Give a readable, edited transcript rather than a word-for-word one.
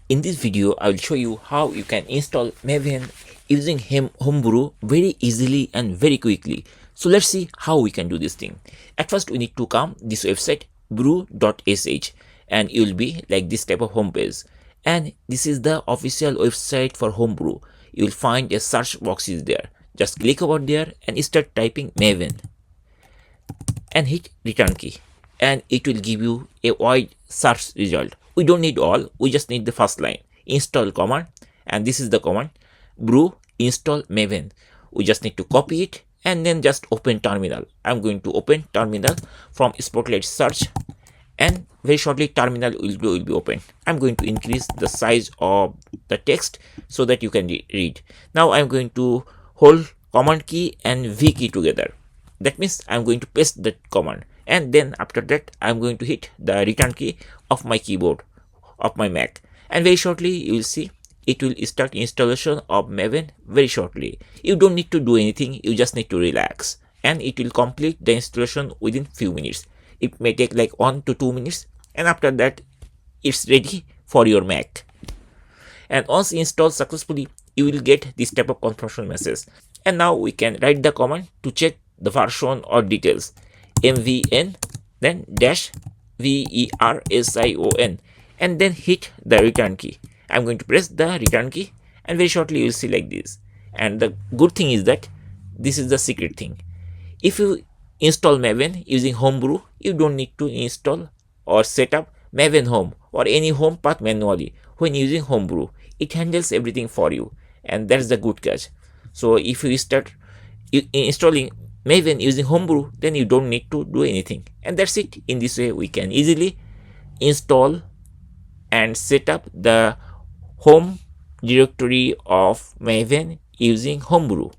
In this video, I will show you how you can install Maven using Homebrew very easily and very quickly. So let's see how we can do this thing. At first, we need to come this website brew.sh and you will be like this type of homepage. And this is the official website for Homebrew. You will find a search box is there. Just click over there and start typing Maven and hit return key, and it will give you a wide search result. We don't need all, we just need the first line install command, and this is the command brew install Maven. We just need to copy it and then just open terminal. I'm going to open terminal from Spotlight search, and very shortly terminal will be open. I'm going to increase the size of the text so that you can read. Now I'm going to hold command key and V key together. That means I'm going to paste that command, and then after that I'm going to hit the return key of my keyboard of my Mac, and very shortly you will see it will start installation of Maven very shortly. You don't need to do anything, you just need to relax, and it will complete the installation within few minutes. It may take like 1 to 2 minutes, and after that it's ready for your Mac. And once installed successfully, you will get this type of confirmation message. And now we can write the command to check the version or details. mvn then dash version and then hit the return key. I'm going to press the return key, and very shortly you will see like this. And the good thing is that this is the secret thing. If you install Maven using Homebrew, you don't need to install or set up Maven Home or any home path manually. When using Homebrew, it handles everything for you, and that's the good catch. So if you start installing Maven using Homebrew, then you don't need to do anything, and that's it. In this way, we can easily install and set up the home directory of Maven using Homebrew.